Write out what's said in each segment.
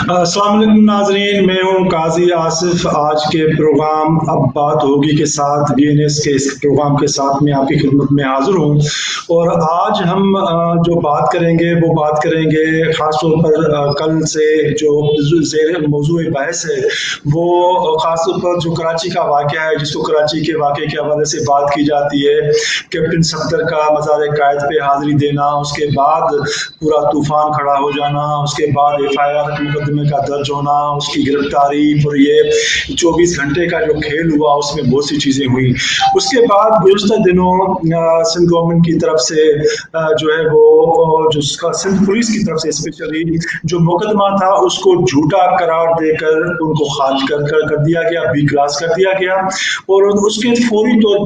अस्सलाम वालेकुम नाजरीन, मैं हूँ काजी आसिफ। आज के प्रोग्राम अब बात होगी के साथ BNS के इस प्रोग्राम के साथ मैं आपकी खिदमत में हाजिर हूँ। और आज हम जो बात करेंगे वो बात करेंगे ख़ास तौर पर कल से जो ज़ेर मौजूद बहस है वो ख़ास तौर पर जो कराची का वाक़या है, जिसको कराची के वाक़े के हवाले से बात की जाती है। कैप्टन सफदर का मज़ार कायद पे हाज़िरी देना, उसके बाद पूरा तूफान खड़ा हो जाना, उसके बाद FIR मुकदमे का दर्ज होना, उसकी गिरफ्तारी, और ये 24 घंटे का जो खेल हुआ उसमें बहुत सी चीज़ें हुई। उसके बाद गुज़श्ता दिनों सिंध गवर्नमेंट की तरफ से जो है वो जो सिंध पुलिस की तरफ से स्पेशली जो मुकदमा था उसको झूठा करार देकर उनको खारिज कर दिया गया, बी क्लास कर दिया गया। और उसके फौरी तौर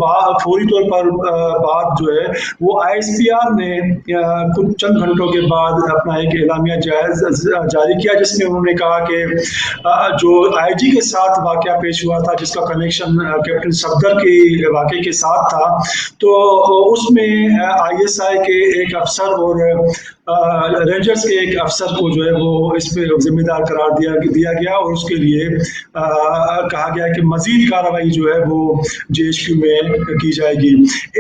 पर बाद जो है वो ISPR ने कुछ चंद घंटों के बाद अपना एक एलामिया जारी किया, जिसमें उन्होंने कहा कि जो IG के साथ वाकया पेश हुआ था, जिसका कनेक्शन कैप्टन सफदर के वाकये के साथ था, तो उसमें ISI के एक अफसर और रेंजर्स के एक अफसर को जो है वो इस पे जिम्मेदार करार दिया गया, और उसके लिए कहा गया कि मजीद कार्रवाई जो है वो JHQ में की जाएगी।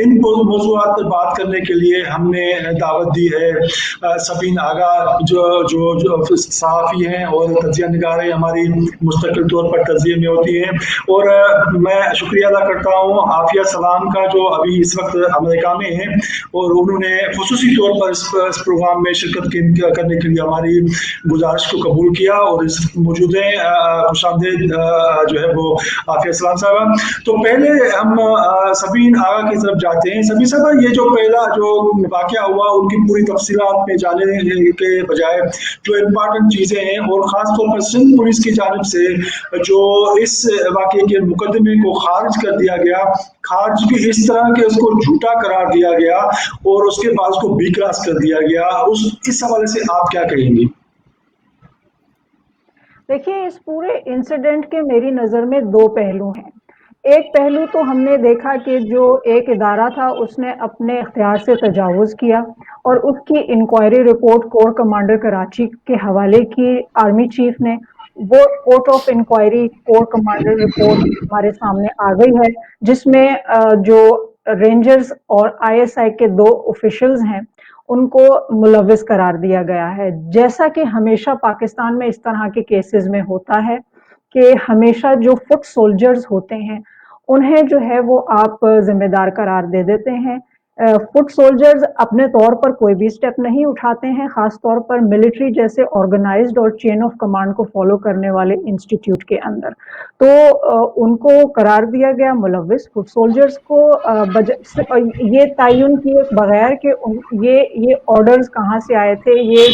इन मौजूआत पर बात करने के लिए हमने दावत दी है सबीन आगा, जो सहाफ़ी हैं और तज्ज़िया निगार हमारी मुस्तकिल तौर पर तज्ज़िये में होती हैं। और मैं शुक्रिया अदा करता हूँ आफिया सलाम का, जो अभी इस वक्त अमेरिका में हैं, और उन्होंने खुसूसी तौर पर इस प्रोग्राम में शिरकत करने के लिए हमारी गुजारिश को कबूल किया, और इस मौजूद हैं। खुशामदीद जो है वो आफिया सलाम साहबा। तो पहले हम सबीन आगा की तरफ जाते हैं। सबीन साहबा, ये जो पहला जो वाकया हुआ उनकी पूरी तफसीलात में जाने के बजाय जो इम्पोर्टेंट चीज़ें हैं, और ख़ास तौर पर सिंध पुलिस की जानिब से जो इस वाकये के मुकदमे को खारिज कर दिया गया, खारिज भी इस तरह के उसको झूठा करार दिया गया और उसके बाद उसको बी क्लास कर दिया गया, इस हवाले से आप क्या कहेंगी? देखिए, इस पूरे इंसिडेंट के मेरी नज़र में दो पहलू हैं। एक पहलू तो हमने देखा कि जो एक इदारा था उसने अपने इख्तियार से तजावुज़ किया और उसकी inquiry report corps commander Karachi के हवाले की आर्मी चीफ ने। वो court of inquiry corps commander report हमारे सामने आ गई है, जिसमें जो रेंजर्स और ISI के 2 ऑफिशियल्स हैं उनको मुलविस करार दिया गया है। जैसा कि हमेशा पाकिस्तान में इस तरह के केसेस में होता है कि हमेशा जो फुट सोल्जर्स होते हैं उन्हें जो है वो आप जिम्मेदार करार दे देते हैं। फुट सोल्जर्स अपने तौर पर कोई भी स्टेप नहीं उठाते हैं, खास तौर पर मिलिट्री जैसे ऑर्गेनाइज्ड और चेन ऑफ कमांड को फॉलो करने वाले इंस्टीट्यूट के अंदर। तो उनको करार दिया गया मुलविस। फुट सोल्जर्स को ये तयन किए बगैर कि ये ऑर्डर्स कहाँ से आए थे, ये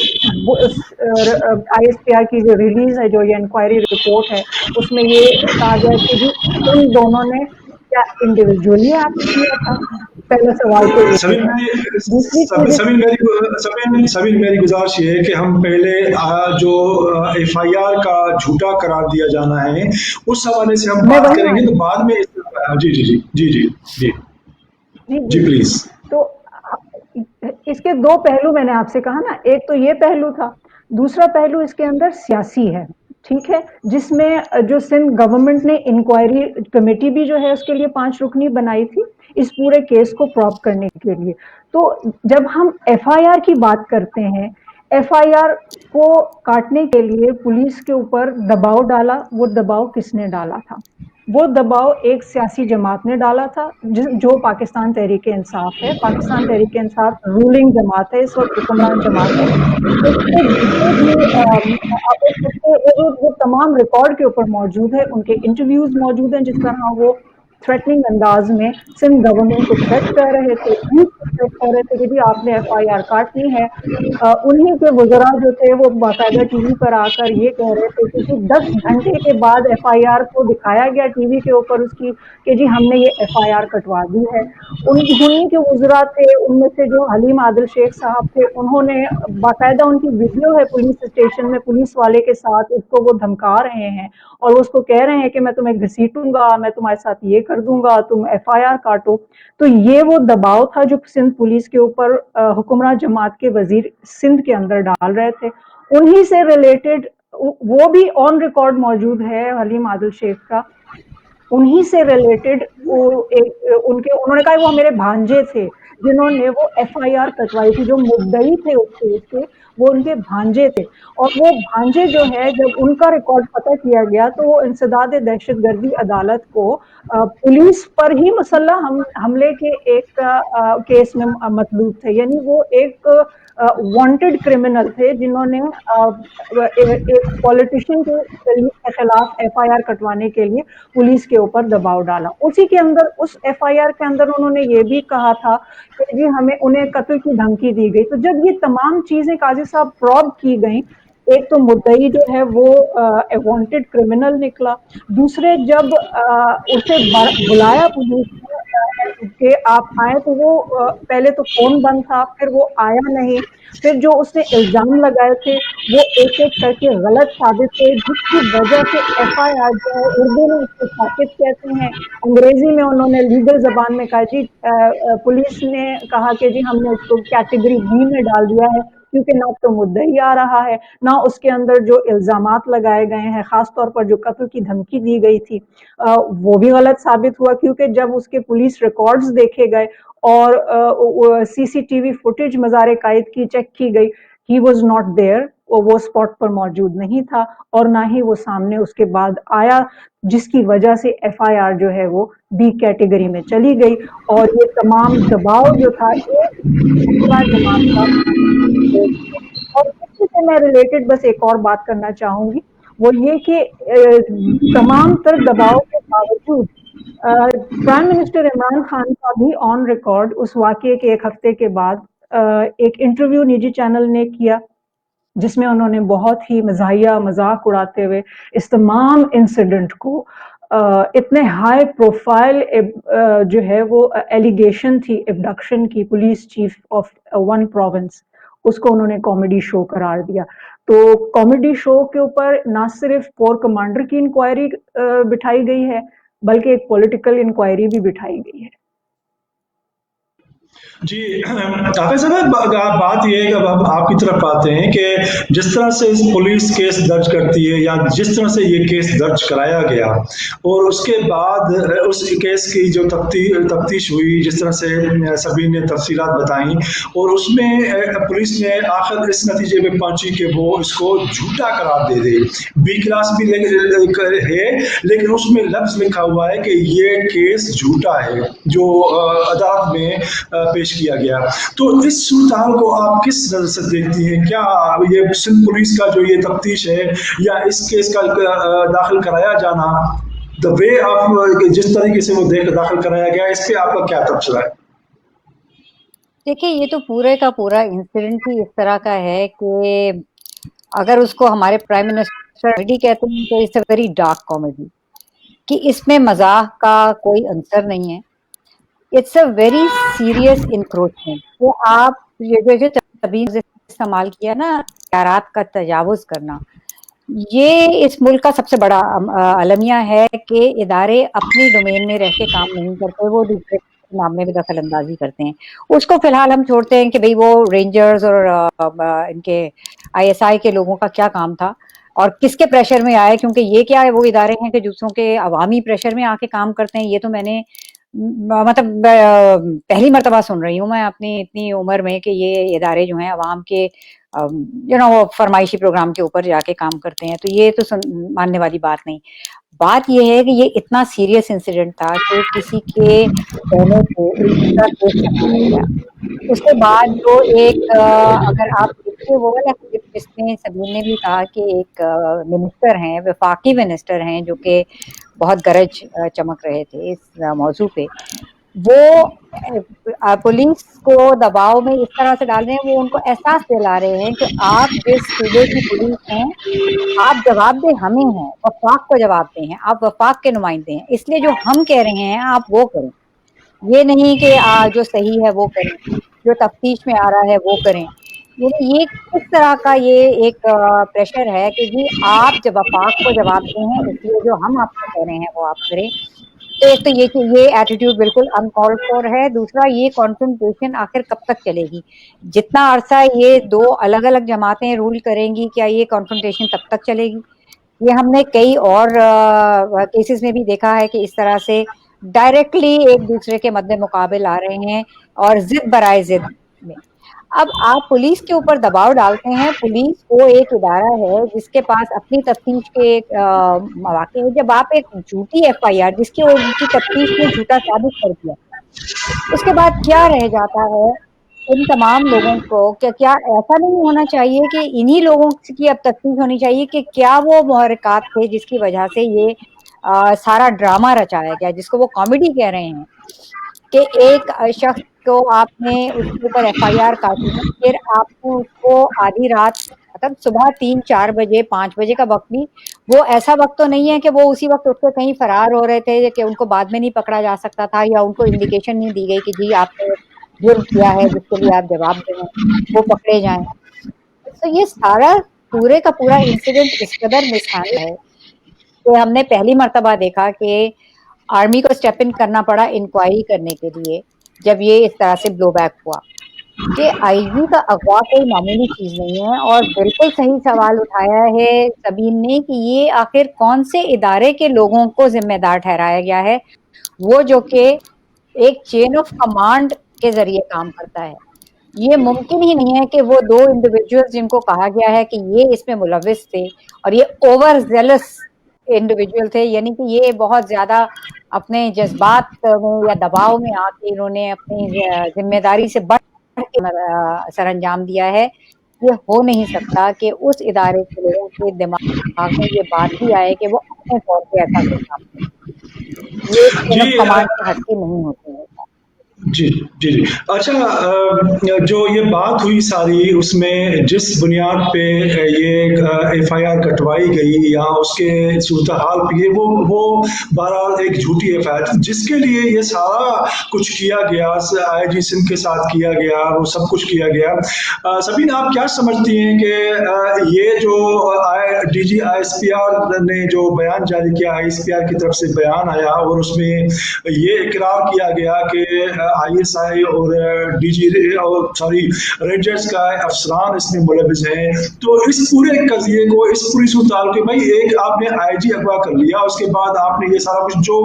ISPR की जो रिलीज है, जो ये इंक्वायरी रिपोर्ट है, उसमें ये कहा गया कि जी उन दोनों ने क्या इंडिविजुअली एक्ट किया था। पहला सवाल तो ये है। सबीन मेरी गुजारिश ये है कि हम पहले जो FIR का झूठा करार दिया जाना है उस हवाले से हम बात करेंगे, तो बाद में जी जी जी जी जी जी जी प्लीज। तो इसके दो पहलू मैंने आपसे कहा ना, एक तो ये पहलू था, दूसरा पहलू इसके अंदर सियासी है, ठीक है, जिसमें जो सिंध गवर्नमेंट ने इंक्वायरी कमेटी भी जो है उसके लिए 5 रुकनी बनाई थी इस पूरे केस को प्रॉप करने के लिए। तो जब हम FIR की बात करते हैं, FIR को काटने के लिए पुलिस के ऊपर दबाव डाला। वो दबाव किसने डाला था? वो दबाव एक सियासी जमात ने डाला था, जो पाकिस्तान तहरीक इंसाफ है। पाकिस्तान तहरीक इंसाफ रूलिंग जमात है, इस वक्त हुक्मरान जमात है। वो तमाम रिकॉर्ड के ऊपर मौजूद है, उनके इंटरव्यूज मौजूद हैं, जिस तरह वो थ्रेटनिंग अंदाज में सिंध गवर्नमेंट को थ्रेट कर रहे थे, थ्रेट कर रहे थे कि जी आपने FIR काटनी है। उन्हीं के वज़रा जो थे वो बाकायदा टीवी पर आकर ये कह रहे थे कि 10 घंटे के बाद FIR को दिखाया गया टीवी के ऊपर उसकी कि जी हमने ये FIR कटवा दी है। उन्हीं के वज़रा थे, उनमें से जो हलीम आदिल शेख साहब थे, उन्होंने बाकायदा उनकी वीडियो है पुलिस स्टेशन में पुलिस वाले के साथ, उसको वो धमका रहे हैं और उसको कह रहे हैं कि मैं तुम्हें घसीटूंगा, मैं तुम्हारे साथ ये कर दूंगा, तुम FIR काटो। तो ये वो दबाव था जो सिंध पुलिस के ऊपर हुक्मरान जमात के वजीर सिंध के अंदर डाल रहे थे। उन्हीं से रिलेटेड वो भी ऑन रिकॉर्ड मौजूद है हलीम आदिल शेख का, उन्हीं से रिलेटेड उन्होंने कहा वो मेरे भांजे थे जिन्होंने वो एफआईआर कटवाई थी, जो मुद्दई थे उस केस के वो उनके भांजे थे। और वो भांजे जो है जब उनका रिकॉर्ड पता किया गया तो वो इंसदाद दहशतगर्दी अदालत को पुलिस पर ही मुसल्लह हमले के एक केस में मतलूब थे, यानी वो एक वांटेड क्रिमिनल थे जिन्होंने एक पॉलिटिशियन के खिलाफ एफआईआर कटवाने के लिए पुलिस के ऊपर दबाव डाला। उसी के अंदर उस एफआईआर के अंदर उन्होंने ये भी कहा था कि जी हमें उन्हें कत्ल की धमकी दी गई। तो जब ये तमाम चीजें काजी साहब प्रॉब की गई, एक तो मुद्दई जो है वो वांटेड क्रिमिनल निकला, दूसरे जब उसे बुलाया पुलिस ने कि आप आए तो वो पहले तो फोन बंद था, फिर वो आया नहीं, फिर जो उसने इल्जाम लगाए थे वो एक एक करके गलत साबित हुए, जिसकी वजह से एफआईआर जो है उर्दू में उसको साकित कहते हैं, अंग्रेजी में उन्होंने लीगल जबान में कहा जी पुलिस ने कहा कि जी हमने उसको कैटेगरी बी में डाल दिया है क्योंकि ना तो मुद्दई आ रहा है, ना उसके अंदर जो इल्जामात लगाए गए हैं, खास तौर पर जो कत्ल की धमकी दी गई थी वो भी गलत साबित हुआ, क्योंकि जब उसके पुलिस रिकॉर्ड्स देखे गए और सीसीटीवी फुटेज मज़ार कायद की चेक की गई, ही वॉज नॉट देयर, वो स्पॉट पर मौजूद नहीं था और ना ही वो सामने उसके बाद आया, जिसकी वजह से एफआईआर जो है वो बी कैटेगरी में चली गई। और ये तमाम दबाव जो था जमात का। और इसी से मैं रिलेटेड बस एक और बात करना चाहूंगी, वो ये कि तमाम तर दबाव के बावजूद प्राइम मिनिस्टर इमरान खान का भी ऑन रिकॉर्ड उस वाकये के एक हफ्ते के बाद एक इंटरव्यू निजी चैनल ने किया, जिसमें उन्होंने बहुत ही मजाहिया मजाक उड़ाते हुए इस तमाम इंसिडेंट को इतने हाई प्रोफाइल जो है वो एलिगेशन थी एब्डक्शन की police chief of one province, उसको उन्होंने कॉमेडी शो करार दिया। तो कॉमेडी शो के ऊपर ना सिर्फ कोर कमांडर की इंक्वायरी बिठाई गई है, बल्कि एक पॉलिटिकल इंक्वायरी भी बिठाई गई है। जी हाफिज साहब, बात यह है कि अब हम आपकी तरफ आते हैं कि जिस तरह से पुलिस केस दर्ज करती है या जिस तरह से ये केस दर्ज कराया गया और उसके बाद उस केस की जो तफ्तीश हुई, जिस तरह से सभी ने तफसीलात बताई और उसमें पुलिस ने आखिर इस नतीजे पे पहुंची कि वो इसको झूठा करार दे दे। बी क्लास भी है, लेकिन उसमें लफ्ज लिखा हुआ है कि ये केस झूठा है जो अदालत में पेश किया गया। तो इस सूरत को आप किस नजर से देखती हैं? क्या ये सिंध पुलिस का जो ये तफ्तीश है या इस केस का दाखिल कराया जाना, द वे ऑफ जिस तरीके से वो दाखिल कराया गया, इस पे आपका क्या तबसरा है? देखिए, ये तो पूरे का पूरा इंसिडेंट ही इस तरह का है कि अगर उसको हमारे प्राइम मिनिस्टर कॉमेडी कहते हैं तो it's a very dark comedy, कि इसमें मजाक का कोई अंसर नहीं है। It's a very serious encroachment. तो आप जो तभी इस्तेमाल किया ना, इख्तियारात का तजावुज करना, ये इस मुल्क का सबसे बड़ा अलमिया है कि इदारे अपनी डोमेन में रह के काम नहीं करते, वो दूसरे मामले में दखल अंदाजी करते हैं। उसको फिलहाल हम छोड़ते हैं कि भाई वो रेंजर्स और इनके ISI के लोगों का क्या काम था और किसके प्रेशर में आए, क्योंकि ये क्या है, वो इदारे हैं कि दूसरों के अवामी प्रेशर में आके काम करते हैं। ये तो मैंने मतलब पहली मर्तबा सुन रही हूँ मैं अपनी इतनी उम्र में कि ये इदारे जो हैं अवाम के फरमाइशी प्रोग्राम के ऊपर जाके काम करते हैं। तो ये तो मानने वाली बात नहीं। बात ये है कि ये इतना सीरियस इंसिडेंट था कि किसी के कहने पे एक दूसरा केस बनाया गया। उसके बाद जो एक अगर आप देखिए वो वाला क्लिप जिसमें सबीन ने भी कहा कि एक मिनिस्टर हैं, वफाकी मिनिस्टर हैं, जो कि बहुत गरज चमक रहे थे इस मौजू पे, वो पुलिस को दबाव में इस तरह से डाल रहे हैं, वो उनको एहसास दिला रहे हैं कि आप जिस सूबे की पुलिस हैं, आप जवाबदेह हमें हैं, वफाक को जवाबदेह हैं, आप वफाक के नुमाइंदे हैं, इसलिए जो हम कह रहे हैं आप वो करें, ये नहीं कि जो सही है वो करें, जो तफ्तीश में आ रहा है वो करें। ये किस तरह का ये एक प्रेशर है कि जी आप जब वफाक को जवाब दें हैं, इसलिए जो हम आपको कह रहे हैं वो आप करें। تو ایک تو یہ کہ یہ ایٹیٹیوڈ بالکل انکالڈ فور ہے. دوسرا یہ کانفرنٹیشن آخر کب تک چلے گی؟ جتنا عرصہ یہ دو الگ الگ جماعتیں رول کریں گی کیا یہ کانفرنٹیشن تب تک چلے گی؟ یہ ہم نے کئی اور کیسز میں بھی دیکھا ہے کہ اس طرح سے ڈائریکٹلی ایک دوسرے کے مد مقابل آ رہے ہیں اور ضد برائے ضد میں. اب آپ پولیس کے اوپر دباؤ ڈالتے ہیں. پولیس وہ ایک ادارہ ہے جس کے پاس اپنی تفتیش کے مواقع ہیں. جب آپ ایک جھوٹی ایف آئی آر جس کی ان کی تفتیش میں جھوٹا ثابت کر دیا اس کے بعد کیا رہ جاتا ہے ان تمام لوگوں کو کہ کیا ایسا نہیں ہونا چاہیے کہ انہی لوگوں کی اب تفتیش ہونی چاہیے کہ کیا وہ محرکات تھے جس کی وجہ سے یہ سارا ڈرامہ رچایا گیا جس کو وہ کامیڈی کہہ رہے ہیں کہ ایک شخص کو آپ نے اس کے اوپر ایف آئی آر کاٹی ہے پھر آپ نے اس کو آدھی رات مطلب صبح 3-4 بجے 5 بجے کا وقت بھی وہ ایسا وقت تو نہیں ہے کہ وہ اسی وقت اٹھ کے کہیں فرار ہو رہے تھے کہ ان کو بعد میں نہیں پکڑا جا سکتا تھا یا ان کو انڈیکیشن نہیں دی گئی کہ جی آپ نے جرم کیا ہے جس کے لیے آپ جواب دیں وہ پکڑے جائیں. تو یہ سارا پورے کا پورا انسیڈنٹ اس قدر مسہینڈ ہے کہ ہم نے پہلی مرتبہ دیکھا کہ آرمی کو اسٹیپ ان کرنا پڑا انکوائری کرنے کے لیے جب یہ اس طرح سے بلو بیک ہوا کہ آئی جی کا اغوا کوئی معمولی چیز نہیں ہے. اور بالکل صحیح سوال اٹھایا ہے سبین نے کہ یہ آخر کون سے ادارے کے لوگوں کو ذمہ دار ٹھہرایا گیا ہے وہ جو کہ ایک چین آف کمانڈ کے ذریعے کام کرتا ہے. یہ ممکن ہی نہیں ہے کہ وہ دو انڈیویجول جن کو کہا گیا ہے کہ یہ اس میں ملوث تھے اور یہ اوور زیلس انڈیویجول تھے یعنی کہ یہ بہت زیادہ اپنے جذبات میں یا دباؤ میں آ کے انہوں نے اپنی ذمہ داری سے بڑھ کے سر انجام دیا ہے. یہ ہو نہیں سکتا کہ اس ادارے کے لوگوں کے دماغ میں یہ بات بھی آئے کہ وہ اپنے طور پہ ایسا کوئی کام کریں. یہ چین جی آف کمانڈ سے ہٹ کے نہیں ہوتے ہیں. جی جی جی اچھا جو یہ بات ہوئی ساری اس میں جس بنیاد پہ یہ ایف آئی آر کٹوائی گئی یا اس کے صورتحال پہ یہ وہ بہرحال ایک جھوٹی ایف آئی آر جس کے لیے یہ سارا کچھ کیا گیا آئی جی سندھ کے ساتھ کیا گیا وہ سب کچھ کیا گیا. سبین آپ کیا سمجھتی ہیں کہ یہ جو D G I S P R نے جو بیان جاری کیا آئی ایس پی آر کی طرف سے بیان آیا اور اس میں یہ اقرار کیا گیا کہ آئی ایس آئی اور ڈی جی اور سوری رینجرز کا افسران اس میں ملوث ہیں تو اس پورے قضیے کو اس پوری صورتحال کے بھائی ایک آپ نے آئی جی اغوا کر لیا اس کے بعد آپ نے یہ سارا کچھ جو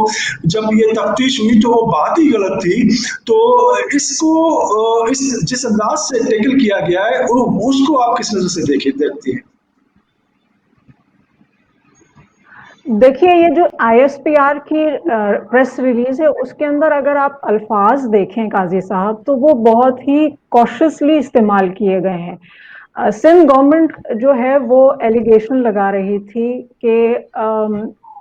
جب یہ تفتیش ہوئی تو وہ بات ہی غلط تھی تو اس کو جس انداز سے ٹیکل کیا گیا ہے اس کو آپ کس نظر سے دیکھتی ہیں؟ دیکھیے یہ جو آئی ایس پی آر کی پریس ریلیز ہے اس کے اندر اگر آپ الفاظ دیکھیں قاضی صاحب تو وہ بہت ہی کوشسلی استعمال کیے گئے ہیں. سندھ گورنمنٹ جو ہے وہ ایلیگیشن لگا رہی تھی کہ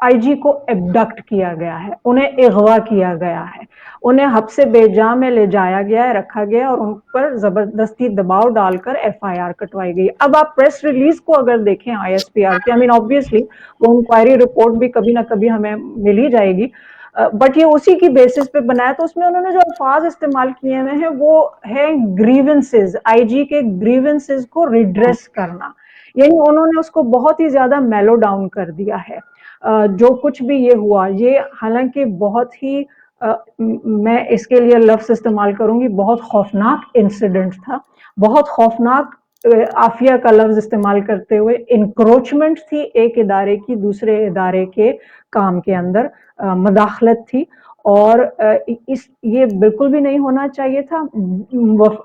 آئی جی کو ایبڈکٹ کیا گیا ہے انہیں اغوا کیا گیا ہے انہیں حبس بے جا میں لے جایا گیا ہے رکھا گیا اور ان پر زبردستی دباؤ ڈال کر ایف آئی آر کٹوائی گئی. اب آپ پریس ریلیز کو اگر دیکھیں آئی ایس پی آر کی آئی مین آبویسلی وہ انکوائری رپورٹ بھی کبھی نہ کبھی ہمیں مل ہی جائے گی بٹ یہ اسی کی بیسس پہ بنایا تو اس میں انہوں نے جو الفاظ استعمال کیے ہوئے ہیں وہ ہے گریونسز آئی جی کے گریونسز کو ریڈریس کرنا یعنی انہوں نے اس کو بہت ہی زیادہ میلو ڈاؤن کر دیا ہے. جو کچھ بھی یہ ہوا یہ حالانکہ بہت ہی میں اس کے لیے لفظ استعمال کروں گی بہت خوفناک انسیڈنٹ تھا بہت خوفناک عافیہ کا لفظ استعمال کرتے ہوئے انکروچمنٹ تھی ایک ادارے کی دوسرے ادارے کے کام کے اندر مداخلت تھی اور یہ بالکل بھی نہیں ہونا چاہیے تھا.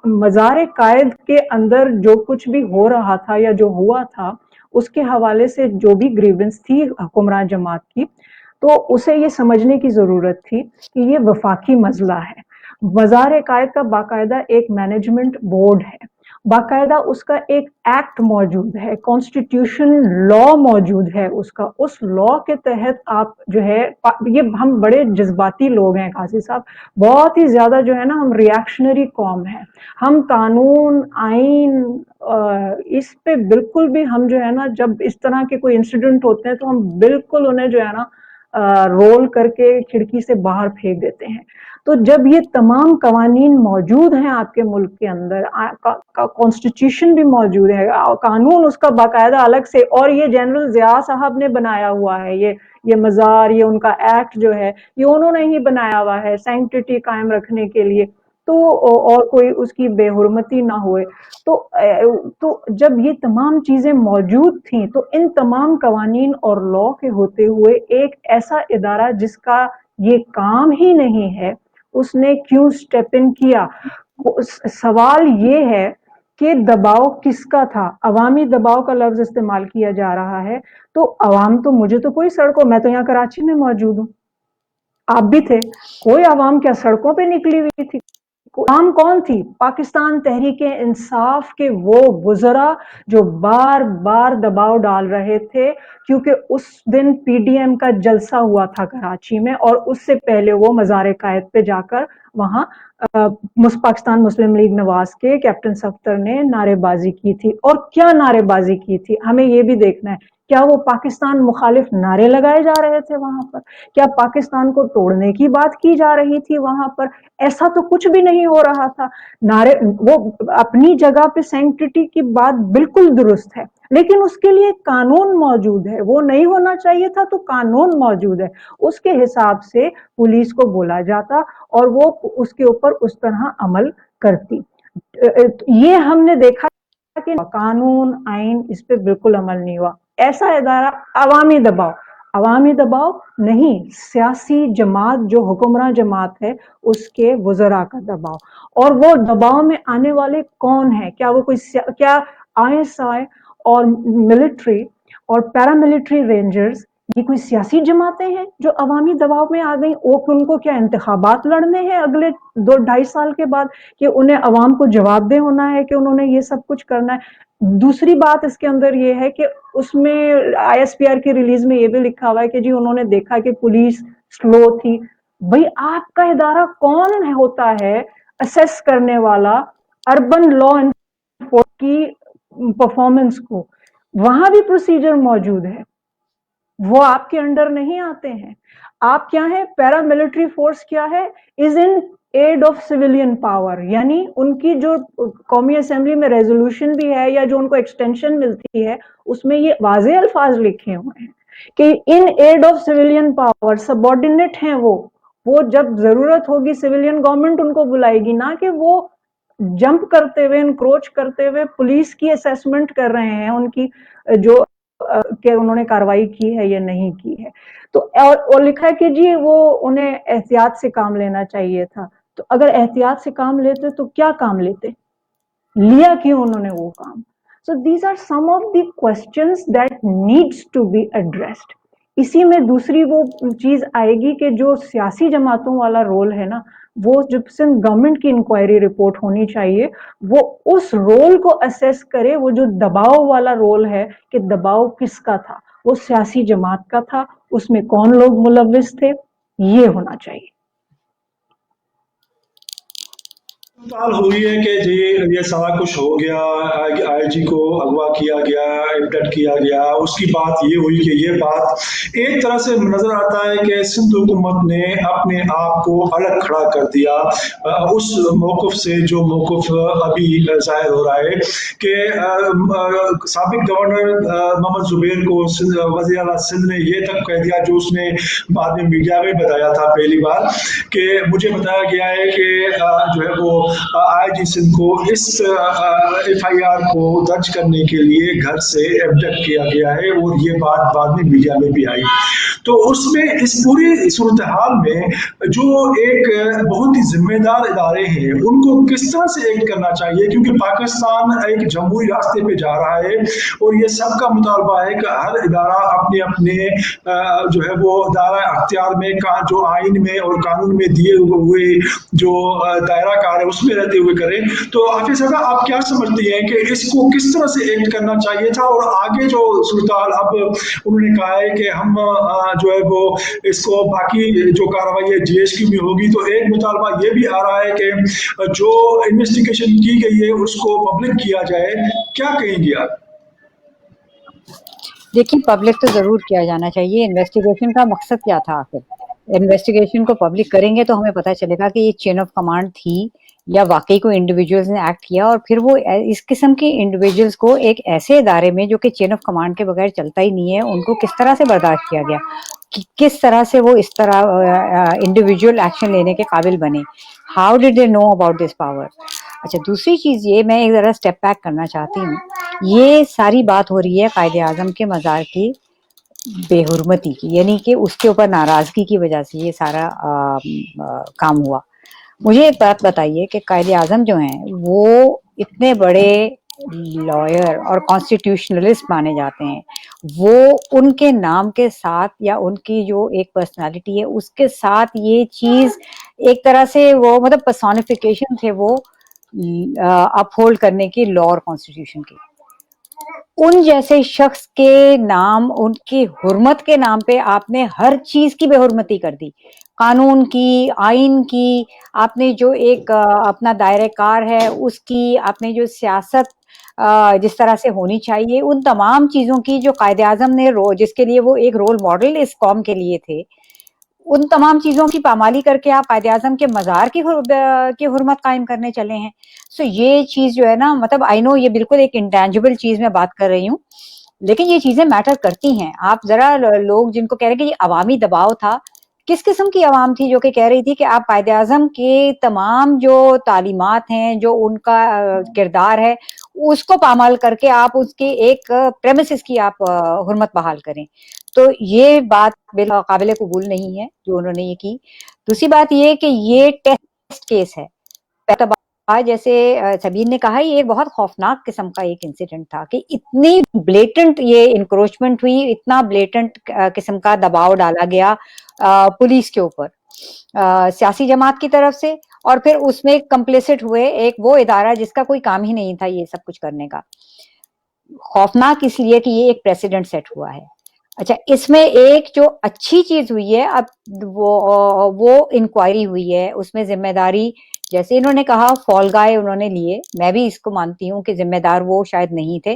مزار قائد کے اندر جو کچھ بھی ہو رہا تھا یا جو ہوا تھا اس کے حوالے سے جو بھی گریونس تھی حکمراں جماعت کی تو اسے یہ سمجھنے کی ضرورت تھی کہ یہ وفاقی مسئلہ ہے. مزار قائد کا باقاعدہ ایک مینجمنٹ بورڈ ہے باقاعدہ اس کا ایک ایکٹ موجود ہے کانسٹیٹیوشن لا موجود ہے اس لا کے تحت آپ جو ہے یہ ہم بڑے جذباتی لوگ ہیں قاضی صاحب بہت ہی زیادہ جو ہے نا ہم ریاکشنری قوم ہیں ہم قانون آئین اس پہ بالکل بھی ہم جو ہے نا جب اس طرح کے کوئی انسیڈنٹ ہوتے ہیں تو ہم بالکل انہیں جو ہے نا رول کر کے کھڑکی سے باہر پھینک دیتے ہیں. تو جب یہ تمام قوانین موجود ہیں آپ کے ملک کے اندر، کانسٹیٹیوشن بھی موجود ہے، قانون اس کا باقاعدہ الگ سے، اور یہ جنرل ضیاء صاحب نے بنایا ہوا ہے، یہ مزار، یہ ان کا ایکٹ جو ہے یہ انہوں نے ہی بنایا ہوا ہے سینکٹیٹی قائم رکھنے کے لیے، تو اور کوئی اس کی بے حرمتی نہ ہوئے. تو جب یہ تمام چیزیں موجود تھیں تو ان تمام قوانین اور لا کے ہوتے ہوئے ایک ایسا ادارہ جس کا یہ کام ہی نہیں ہے، اس نے کیوں سٹیپ ان کیا؟ سوال یہ ہے کہ دباؤ کس کا تھا؟ عوامی دباؤ کا لفظ استعمال کیا جا رہا ہے، تو عوام تو، مجھے تو کوئی سڑکوں، میں تو یہاں کراچی میں موجود ہوں، آپ بھی تھے، کوئی عوام کیا سڑکوں پہ نکلی ہوئی تھی؟ عوام کون تھی؟ پاکستان تحریک انصاف کے وہ وزراء جو بار بار دباؤ ڈال رہے تھے، کیونکہ اس دن پی ڈی ایم کا جلسہ ہوا تھا کراچی میں، اور اس سے پہلے وہ مزار قائد پہ جا کر وہاں پاکستان مسلم لیگ نواز کے کیپٹن صفدر نے نعرے بازی کی تھی. اور کیا نعرے بازی کی تھی ہمیں یہ بھی دیکھنا ہے. کیا وہ پاکستان مخالف نعرے لگائے جا رہے تھے وہاں پر؟ کیا پاکستان کو توڑنے کی بات کی جا رہی تھی وہاں پر؟ ایسا تو کچھ بھی نہیں ہو رہا تھا. نعرے، وہ اپنی جگہ پہ سینکٹیٹی کی بات بالکل درست ہے، لیکن اس کے لیے قانون موجود ہے. وہ نہیں ہونا چاہیے تھا تو قانون موجود ہے، اس کے حساب سے پولیس کو بولا جاتا اور وہ اس کے اوپر اس طرح عمل کرتی. یہ ہم نے دیکھا کہ قانون آئین اس پہ بالکل عمل نہیں ہوا. ایسا ادارہ، عوامی دباؤ نہیں، سیاسی جماعت جو حکمراں جماعت ہے اس کے وزراء کا دباؤ. اور وہ دباؤ میں آنے والے کون ہیں؟ کیا وہ کیا آئی ایس آئی اور ملٹری اور پیراملٹری رینجرز یہ کوئی سیاسی جماعتیں ہیں جو عوامی دباؤ میں آ گئیں؟ ان کو کیا انتخابات لڑنے ہیں اگلے 2-2.5 سال کے بعد کہ انہیں عوام کو جواب دہ ہونا ہے کہ انہوں نے یہ سب کچھ کرنا ہے؟ دوسری بات اس کے اندر یہ ہے کہ اس میں آئی ایس پی آر کی ریلیز میں یہ بھی لکھا ہوا ہے کہ جی انہوں نے دیکھا کہ پولیس سلو تھی. بھئی آپ کا ادارہ کون ہوتا ہے اسیس کرنے والا اربن لا انفورسمنٹ کی پرفارمنس کو؟ وہاں بھی پروسیجر موجود ہے، وہ آپ کے انڈر نہیں آتے ہیں. آپ کیا ہے؟ پیراملٹری فورس کیا ہے؟ از ان ایڈ آف سویلین پاور، یعنی ان کی جو قومی اسمبلی میں ریزولوشن بھی ہے یا جو ان کو ایکسٹینشن ملتی ہے اس میں یہ واضح الفاظ لکھے ہوئے ہیں کہ in aid of civilian power, subordinate ہیں وہ جب ضرورت ہوگی سویلین گورنمنٹ ان کو بلائے گی، نہ کہ وہ جمپ کرتے ہوئے، انکروچ کرتے ہوئے پولیس کی اسیسمنٹ کر رہے ہیں ان کی جو کہ انہوں نے کاروائی کی ہے یا نہیں کی ہے. تو اور لکھا ہے کہ جی وہ انہیں احتیاط سے کام لینا چاہیے تھا. تو اگر احتیاط سے کام لیتے تو کیا کام لیتے؟ لیا کیوں انہوں نے وہ کام؟ So these are some of the questions that needs to be addressed. اسی میں دوسری وہ چیز آئے گی کہ جو سیاسی جماعتوں والا رول ہے نا، وہ جب سے گورنمنٹ کی انکوائری رپورٹ ہونی چاہیے، وہ اس رول کو اسیس کرے. وہ جو دباؤ والا رول ہے کہ دباؤ کس کا تھا، وہ سیاسی جماعت کا تھا، اس میں کون لوگ ملوث تھے، یہ ہونا چاہیے. سوال ہوئی ہے کہ جی یہ سارا کچھ ہو گیا، آئی جی کو اغوا کیا گیا، ایبڈکٹ کیا گیا، اس کی بات یہ ہوئی کہ یہ بات ایک طرح سے نظر آتا ہے کہ سندھ حکومت نے اپنے آپ کو الگ کھڑا کر دیا اس موقف سے جو موقف ابھی ظاہر ہو رہا ہے کہ سابق گورنر محمد زبیر کو وزیر اعلیٰ سندھ نے یہ تک کہہ دیا، جو اس نے بعد میں میڈیا میں بتایا تھا پہلی بار، کہ مجھے بتایا گیا ہے کہ جو ہے وہ آئی جی سندھ کو اس ایف آئی آر کو درج کرنے کے لیے گھر سے ایبڈکٹ کیا گیا ہے، اور یہ بات بعد میں میڈیا میں بھی آئی. تو اس میں اس پوری صورتحال میں جو ایک بہت ہی ذمہ دار ادارے ہیں ان کو کس طرح سے ایکٹ کرنا چاہیے، کیونکہ پاکستان ایک جمہوری راستے پہ جا رہا ہے اور یہ سب کا مطالبہ ہے کہ ہر ادارہ اپنے اپنے جو ہے وہ دائرہ اختیار میں جو آئین میں اور قانون میں دیے ہوئے جو دائرہ کار ہے اس میں رہتے ہوئے کریں. تو حافظ صاحب آپ کیا سمجھتی ہیں کہ اس کو کس طرح سے ایکٹ کرنا چاہیے تھا، اور آگے جو صورتحال اب انہوں نے کہا ہے کہ ہم جو ہے وہ اس کو باقی جو کارروائی جی ایس کی میں ہوگی، تو ایک مطالبہ یہ بھی آ رہا ہے کہ جو انویسٹیگیشن کی گئی ہے اس کو پبلک کیا جائے، کیا کہیں گے آپ؟ देखिए, पब्लिक तो ज़रूर किया जाना चाहिए। इन्वेस्टिगेशन का मकसद क्या था आखिर? इन्वेस्टिगेशन को पब्लिक करेंगे तो हमें पता चलेगा कि ये चेन ऑफ कमांड थी या वाक़ई कोई इंडिविजुअल्स ने एक्ट किया, और फिर वो इस किस्म के इंडिविजुअल्स को एक ऐसे इदारे में जो कि चेन ऑफ कमांड के बगैर चलता ही नहीं है, उनको किस तरह से बर्दाश्त किया गया? कि किस तरह से वो इस तरह इंडिविजुअल एक्शन लेने के काबिल बने? How did they know about this power? अच्छा, दूसरी चीज़ ये, मैं एक ज़रा स्टेप बैक करना चाहती हूँ। ये सारी बात हो रही है कायदे-आज़म के मज़ार की बेहुरमती की, यानी कि उसके ऊपर नाराज़गी की वजह से ये सारा काम हुआ। मुझे एक बात बताइए कि कायदे-आज़म जो हैं, वो इतने बड़े लॉयर और कॉन्स्टिट्यूशनलिस्ट माने जाते हैं। वो उनके नाम के साथ या उनकी जो एक पर्सनैलिटी है, उसके साथ ये चीज़ एक तरह से वो मतलब पर्सोनिफिकेशन थे वो अपहोल्ड करने की लॉ और कॉन्स्टिट्यूशन की। उन जैसे शख्स के नाम, उनकी हुर्मत के नाम पे आपने हर चीज की बेहुरमती कर दी, कानून की, आइन की, आपने जो एक अपना दायरे कार है उसकी, आपने जो सियासत जिस तरह से होनी चाहिए, उन तमाम चीजों की जो कायदे आजम ने जिसके लिए वो एक रोल मॉडल इस कौम के लिए थे, उन तमाम चीजों की पामाली करके आप कायदे आजम के मजार की हुर्मत कायम करने चले हैं। सो ये चीज जो है ना, मतलब आई नो ये बिल्कुल एक इंटेंजिबल चीज मैं बात कर रही हूँ, लेकिन ये चीजें मैटर करती हैं। आप जरा लोग जिनको कह रहे हैं कि ये अवामी दबाव था, किस किस्म की आवाम थी जो कि कह रही थी कि आप कायदे आजम के तमाम जो तालीमात हैं, जो उनका किरदार है, उसको पामाल करके आप उसके एक प्रेमिसेस की आप हुर्मत बहाल करें। तो ये बात काबिल कबूल नहीं है जो उन्होंने ये की। दूसरी बात ये कि ये टेस्ट केस है। आज जैसे सबीर ने कहा, ये एक बहुत खौफनाक किस्म का एक इंसिडेंट था कि इतनी ब्लेटेंट ये इंक्रोचमेंट हुई, इतना ब्लेटेंट किस्म का दबाव डाला गया पुलिस के ऊपर सियासी जमात की तरफ से, और फिर उसमें कंप्लिसिट हुए एक वो इदारा जिसका कोई काम ही नहीं था ये सब कुछ करने का। खौफनाक इसलिए कि ये एक प्रेसिडेंट सेट हुआ है। अच्छा, इसमें एक जो अच्छी चीज हुई है, अब वो इंक्वायरी हुई है, उसमें जिम्मेदारी जैसे इन्होंने कहा फॉल गाय उन्होंने लिए, मैं भी इसको मानती हूँ कि जिम्मेदार वो शायद नहीं थे,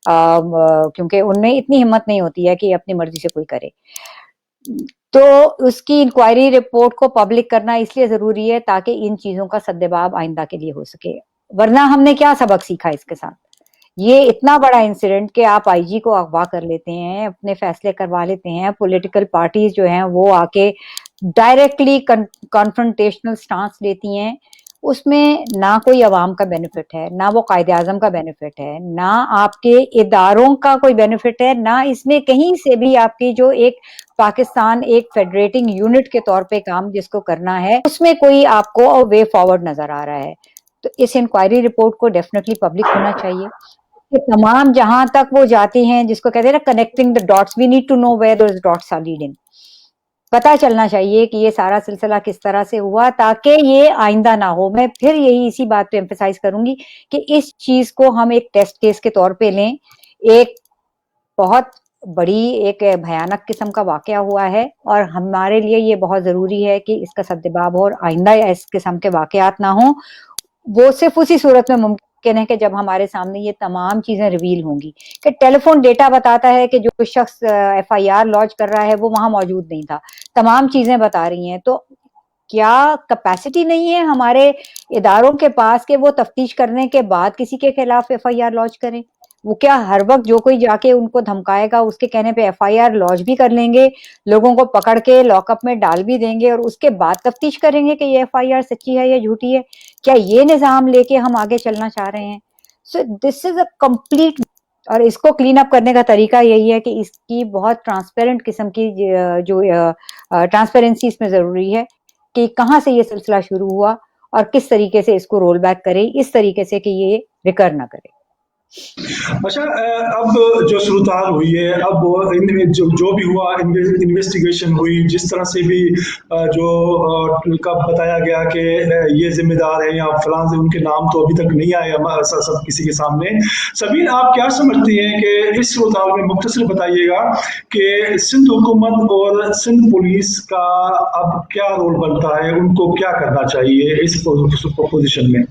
क्योंकि उनमें इतनी हिम्मत नहीं होती है कि अपनी मर्जी से कोई करे। तो उसकी इंक्वायरी रिपोर्ट को पब्लिक करना इसलिए जरूरी है ताकि इन चीजों का सद्देबाब आइंदा के लिए हो सके। वरना हमने क्या सबक सीखा इसके साथ? ये इतना बड़ा इंसिडेंट कि आप आईजी को अगवा कर लेते हैं, अपने फैसले करवा लेते हैं, पॉलिटिकल पार्टीज जो हैं वो आके डायरेक्टली कॉन्फ्रंटेशनल स्टांस लेती हैं, उसमें ना कोई अवाम का बेनिफिट है, ना वो कायदे आजम का बेनिफिट है, ना आपके इदारों का कोई बेनिफिट है, ना इसमें कहीं से भी आपकी जो एक पाकिस्तान एक फेडरेटिंग यूनिट के तौर पे काम जिसको करना है उसमें कोई आपको वे फॉरवर्ड नजर आ रहा है। तो इस इंक्वायरी रिपोर्ट को डेफिनेटली पब्लिक होना चाहिए कि तमाम जहां तक वो जाती हैं, जिसको कहते हैं ना connecting the dots, we need to know where those dots are leading. पता चलना चाहिए कि ये सारा सिलसिला किस तरह से हुआ ताकि ये आइंदा ना हो। मैं फिर यही इसी बात पे एम्फेसाइज करूंगी कि इस चीज को हम एक टेस्ट केस के तौर पे लें। एक बहुत बड़ी एक भयानक किस्म का वाकया हुआ है और हमारे लिए ये बहुत जरूरी है कि इसका सद्देबाब हो और आइंदा इस किस्म के वाकयात ना हो। वो सिर्फ उसी सूरत में मुमकिन है कि जब हमारे सामने ये तमाम चीजें रिवील होंगी कि टेलीफोन डेटा बताता है कि जो शख्स एफआईआर लॉन्च कर रहा है वो वहां मौजूद नहीं था, तमाम चीजें बता रही हैं। तो क्या कैपेसिटी नहीं है हमारे इदारों के पास कि वो तफ्तीश करने के बाद किसी के खिलाफ एफआईआर लॉन्च करें? वो क्या हर वक्त जो कोई जाके उनको धमकाएगा उसके कहने पे एफआईआर लॉन्च भी कर लेंगे, लोगों को पकड़ के लॉकअप में डाल भी देंगे और उसके बाद तफ्तीश करेंगे कि ये एफआईआर सच्ची है या झूठी है? क्या ये निजाम लेके हम आगे चलना चाह रहे हैं? So this is a complete, और इसको क्लीन अप करने का तरीका यही है कि इसकी बहुत ट्रांसपेरेंट किस्म की जो ट्रांसपेरेंसी इसमें जरूरी है कि कहाँ से ये सिलसिला शुरू हुआ और किस तरीके से इसको रोल बैक करे, इस तरीके से कि ये रिकर ना करे। अच्छा, अब जो सूरत-हाल हुई है, अब इनमें जो भी हुआ, इन्वेस्टिगेशन हुई, जिस तरह से भी जो का बताया गया कि ये जिम्मेदार है या फलां से, उनके नाम तो अभी तक नहीं आए सब किसी के सामने। सबीर, आप क्या समझती हैं कि इस सूरत-हाल में मुख्तसर बताइएगा कि सिंध हुकूमत और सिंध पुलिस का अब क्या रोल बनता है, उनको क्या करना चाहिए इस पोजीशन में?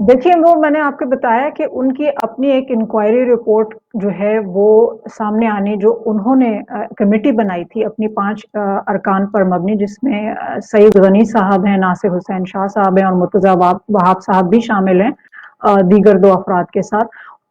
देखिए, वो मैंने आपको बताया कि उनकी अपनी एक इंक्वायरी रिपोर्ट जो है वो सामने आनी, जो उन्होंने कमेटी बनाई थी अपनी 5 अरकान पर मबनी, जिसमें सईद गनी साहब हैं, नासिर हुसैन शाह साहब हैं और मुर्तजा वहाब साहब भी शामिल हैं दीगर 2 अफराद के साथ।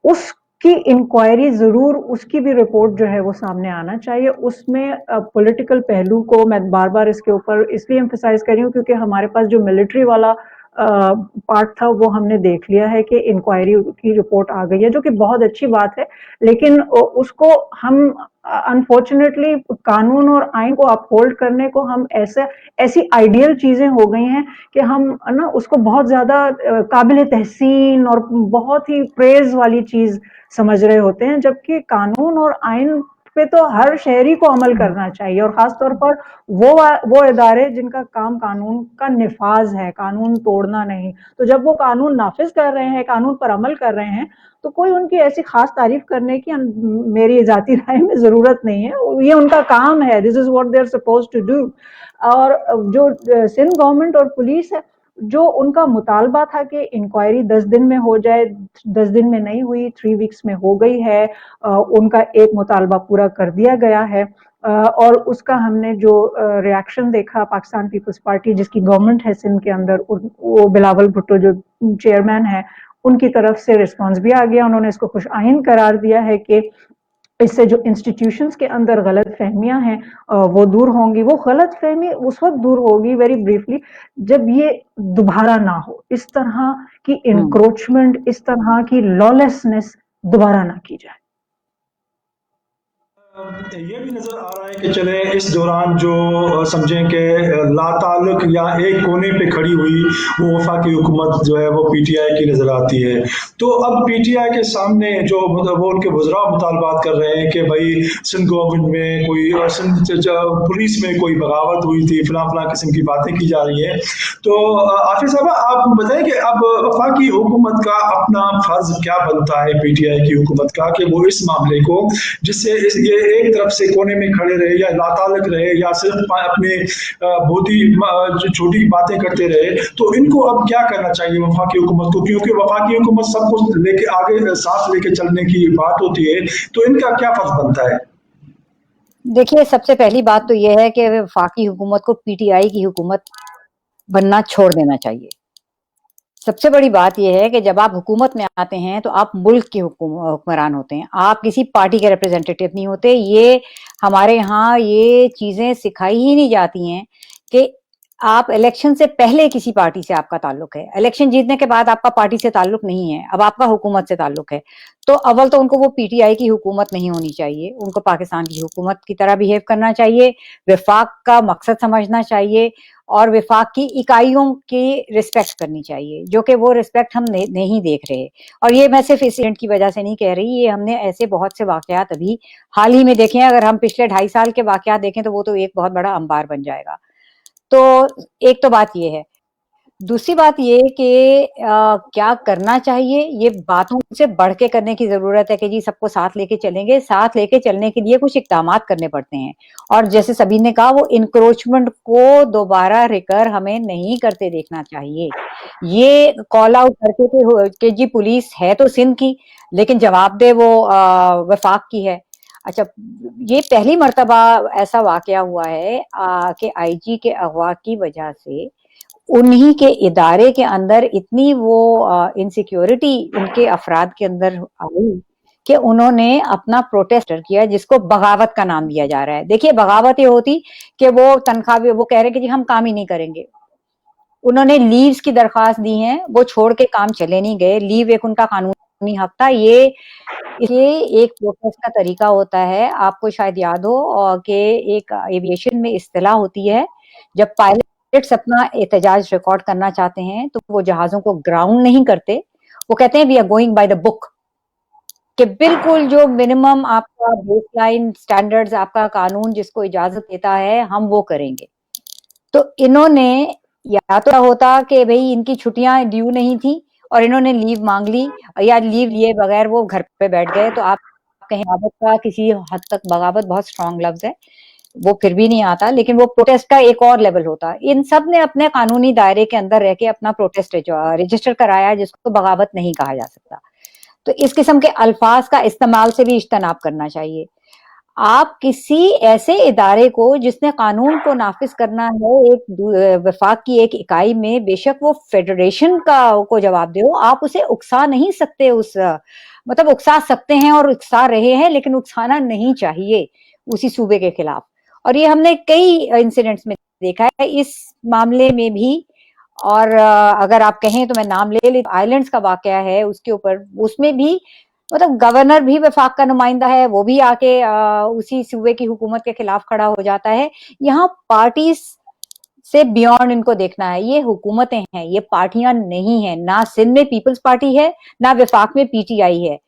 उसकी इंक्वायरी ज़रूर, उसकी भी रिपोर्ट जो है वो सामने आना चाहिए। उसमें पॉलिटिकल पहलू को मैं बार-बार इसके ऊपर इसलिए एम्फसाइज़ कर रही हूँ क्योंकि हमारे पास जो मिलिट्री वाला पार्ट था वो हमने देख लिया है कि इंक्वायरी की रिपोर्ट आ गई है, जो कि बहुत अच्छी बात है, लेकिन उसको हम अनफॉर्चुनेटली कानून और आइन को अपहोल्ड करने को हम ऐसी आइडियल चीजें हो गई हैं कि हम ना उसको बहुत ज्यादा काबिल तहसीन और बहुत ही प्रेज वाली चीज समझ रहे होते हैं, जबकि कानून और आइन पे तो हर शहरी को अमल करना चाहिए, और खास तौर पर वो इदारे जिनका काम कानून का निफाज है, कानून तोड़ना नहीं। तो जब वो कानून नाफिज कर रहे हैं, कानून पर अमल कर रहे हैं, तो कोई उनकी ऐसी खास तारीफ करने की मेरी जाती राय में जरूरत नहीं है। ये उनका काम है, this is what they are suppose to do. और जो सिंध गवर्नमेंट और पुलिस है, जो उनका मुतालबा था कि इंक्वायरी 10 दिन में हो जाए, 10 दिन में नहीं हुई, 3 वीक्स में हो गई है। उनका एक मुतालबा पूरा कर दिया गया है, और उसका हमने जो रिएक्शन देखा पाकिस्तान पीपल्स पार्टी जिसकी गवर्नमेंट है सिंध के अंदर, वो बिलावल भुट्टो जो चेयरमैन है, उनकी तरफ से रिस्पांस भी आ गया। उन्होंने इसको खुश आइन करार दिया है कि इससे जो इंस्टीट्यूशंस के अंदर गलत फहमियां हैं वो दूर होंगी। वो गलत फहमी उस वक्त दूर होगी, वेरी ब्रीफली, जब ये दोबारा ना हो, इस तरह की इंक्रोचमेंट, इस तरह की लॉलेसनेस दोबारा ना की जाए। ये भी नजर आ रहा है कि चले इस दौरान जो समझें कि लाताल्लुक या एक कोने पे खड़ी हुई वो वफाकी हुकूमत जो है वो पीटीआई की नजर आती है। तो अब पीटीआई के सामने जो वो उनके वज़रा मुतालबात कर रहे हैं कि भाई सिंध गवर्नमेंट में कोई सिंध पुलिस में कोई बगावत हुई थी, फला फला किस्म की बातें की जा रही है। तो आफिज साहब आप बताएं कि अब वफाकी हुकूमत का अपना फर्ज क्या बनता है पीटीआई की हुकूमत का, कि वो इस मामले को जिससे ये एक तरफ से कोने में खड़े रहे या लातालक रहे या सिर्फ अपने बहुत ही छोटी बातें करते रहे, तो इनको अब क्या करना चाहिए वफाकी हुकूमत को, क्योंकि वफाकी हुकूमत सब कुछ लेके आगे साथ लेके चलने की बात होती है, तो इनका क्या फर्ज बनता है? देखिए, सबसे पहली बात तो यह है कि वफाकी हुकूमत को पीटीआई की हुकूमत बनना छोड़ देना चाहिए। सबसे बड़ी बात यह है कि जब आप हुकूमत में आते हैं तो आप मुल्क के हुक्मरान होते हैं, आप किसी पार्टी के रिप्रेजेंटेटिव नहीं होते। ये हमारे यहाँ ये चीजें सिखाई ही नहीं जाती हैं कि आप इलेक्शन से पहले किसी पार्टी से आपका ताल्लुक है, इलेक्शन जीतने के बाद आपका पार्टी से ताल्लुक नहीं है, अब आपका हुकूमत से ताल्लुक है। तो अव्वल तो उनको वो पीटीआई की हुकूमत नहीं होनी चाहिए, उनको पाकिस्तान की हुकूमत की तरह बिहेव करना चाहिए, वफाक का मकसद समझना चाहिए और वफाक की इकाइयों की रिस्पेक्ट करनी चाहिए, जो कि वो रिस्पेक्ट हम नहीं देख रहे। और ये मैं सिर्फ इंसिडेंट की वजह से नहीं कह रही, ये हमने ऐसे बहुत से वाकयात अभी हाल ही में देखे हैं। अगर हम पिछले 2.5 साल के वाकयात देखें तो वो तो एक बहुत बड़ा अंबार बन जाएगा। तो एक तो बात ये है। दूसरी बात ये कि क्या करना चाहिए, ये बातों से बढ़ के करने की जरूरत है कि जी सबको साथ लेके चलेंगे। साथ लेके चलने के लिए कुछ इक़दामात करने पड़ते हैं, और जैसे सभी ने कहा वो इंक्रोचमेंट को दोबारा रिकर हमें नहीं करते देखना चाहिए। ये कॉल आउट करके कि जी पुलिस है तो सिंध की, लेकिन जवाबदेह वो वफाक की है। अच्छा, ये पहली मर्तबा ऐसा वाकया हुआ है कि आईजी के अगवा की वजह से उन्हीं के इदारे के अंदर इतनी वो इनसिक्योरिटी उनके अफराद के अंदर आई कि उन्होंने अपना प्रोटेस्ट किया, जिसको बगावत का नाम दिया जा रहा है। देखिए, बगावत ये होती कि वो तनख्वाह वो कह रहे कि जी हम काम ही नहीं करेंगे। उन्होंने लीव्स की दरखास्त दी है, वो छोड़ के काम चले नहीं गए। लीव एक उनका कानूनी हक था। ये एक प्रोसेस का तरीका होता है, आपको शायद याद हो कि एक एविएशन में इस्तिलाह होती है, जब पायलट्स अपना एहतजाज रिकॉर्ड करना चाहते हैं तो वो जहाजों को ग्राउंड नहीं करते, वो कहते हैं we are going by the book, कि बिल्कुल जो मिनिमम आपका बेसलाइन स्टैंडर्ड्स, आपका कानून जिसको इजाजत देता है, हम वो करेंगे। तो इन्होंने या तो होता कि भाई इनकी छुट्टियां ड्यू नहीं थी और इन्होंने लीव मांग ली, या लीव लिए बगैर वो घर पे बैठ गए। तो आप कहें बगावत का किसी हद तक, बगावत बहुत स्ट्रांग लफ्ज है, वो फिर भी नहीं आता, लेकिन वो प्रोटेस्ट का एक और लेवल होता। इन सब ने अपने कानूनी दायरे के अंदर रह के अपना प्रोटेस्ट रजिस्टर कराया, जिसको बगावत नहीं कहा जा सकता। तो इस किस्म के अल्फाज का इस्तेमाल से भी इज्तनाब करना चाहिए। आप किसी ऐसे इदारे को जिसने कानून को नाफिज करना है एक वफाक की एक इकाई में, बेशक वो फेडरेशन को जवाब दे, आप उसे उकसा नहीं सकते। मतलब उकसा सकते हैं और उकसा रहे हैं, लेकिन उकसाना नहीं चाहिए उसी सूबे के खिलाफ। और ये हमने कई इंसिडेंट्स में देखा है, इस मामले में भी। और अगर आप कहें तो मैं नाम ले आइलैंड्स का वाकया है, उसके ऊपर उसमें भी मतलब गवर्नर भी वफाक का नुमाइंदा है, वो भी आके उसी सूबे की हुकूमत के खिलाफ खड़ा हो जाता है। यहाँ पार्टीज से बियॉन्ड इनको देखना है, ये हुकूमतें हैं, ये पार्टियां नहीं है। ना सिंध में पीपल्स पार्टी है, ना वफाक में पीटीआई है।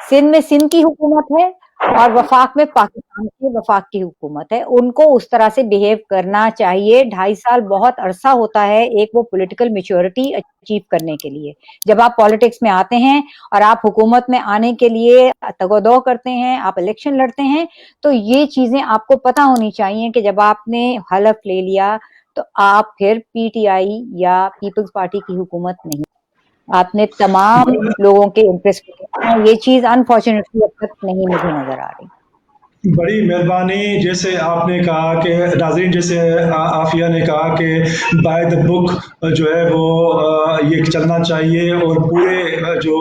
सिंध में सिंध की हुकूमत है और वफाक में पाकिस्तान की वफाक की हुकूमत है। उनको उस तरह से बिहेव करना चाहिए। 2.5 साल बहुत अरसा होता है एक वो पॉलिटिकल मैच्योरिटी अचीव करने के लिए। जब आप पॉलिटिक्स में आते हैं और आप हुकूमत में आने के लिए तगोदो करते हैं, आप इलेक्शन लड़ते हैं, तो ये चीजें आपको पता होनी चाहिए कि जब आपने हलफ ले लिया तो आप फिर पीटीआई या पीपल्स पार्टी की हुकूमत नहीं, आपने तमाम लोगों के इंटरेस्ट, ये चीज अनफॉर्चुनेटली अब तक नहीं मुझे नजर आ रही। बड़ी मेहरबानी। जैसे आपने कहा कि नाज़रीन, जैसे आफिया ने कहा कि बाय द बुक जो है वो ये चलना चाहिए और पूरे जो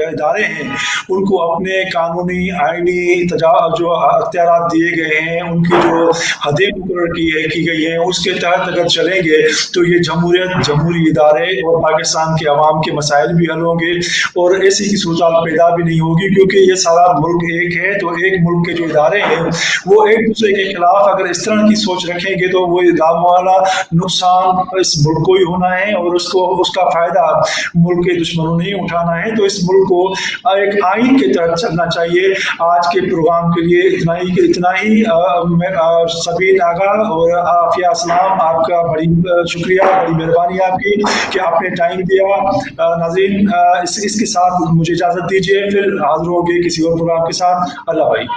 इदारे हैं उनको अपने कानूनी आईनी जो अख्तियार दिए गए हैं, उनकी जो हदें मुकर्रर की गई हैं, उसके तहत अगर चलेंगे तो ये जमहूरी इदारे और पाकिस्तान के अवाम के मसाइल भी हल होंगे और ऐसी की सूरत पैदा भी नहीं होगी, क्योंकि ये सारा मुल्क एक है। तो एक मुल्क के जो इदारे हैं वो एक दूसरे के खिलाफ अगर इस तरह की सोच रखेंगे तो वो वाला नुकसान इस मुल्क को ही होना है और उसका फायदा मुल्क के दुश्मनों ने ही उठाना है। तो इस मुल्क को एक आइन के तहत चलना चाहिए। आज के प्रोग्राम के लिए इतना ही। सबीन आगा और आफिया अस्सलाम, आपका बड़ी शुक्रिया, बड़ी मेहरबानी आपकी कि आपने टाइम दिया। नाज़रीन, इसके साथ मुझे इजाजत दीजिए, फिर हाजिर होंगे किसी और प्रोग्राम के साथ। अल्लाह भाई।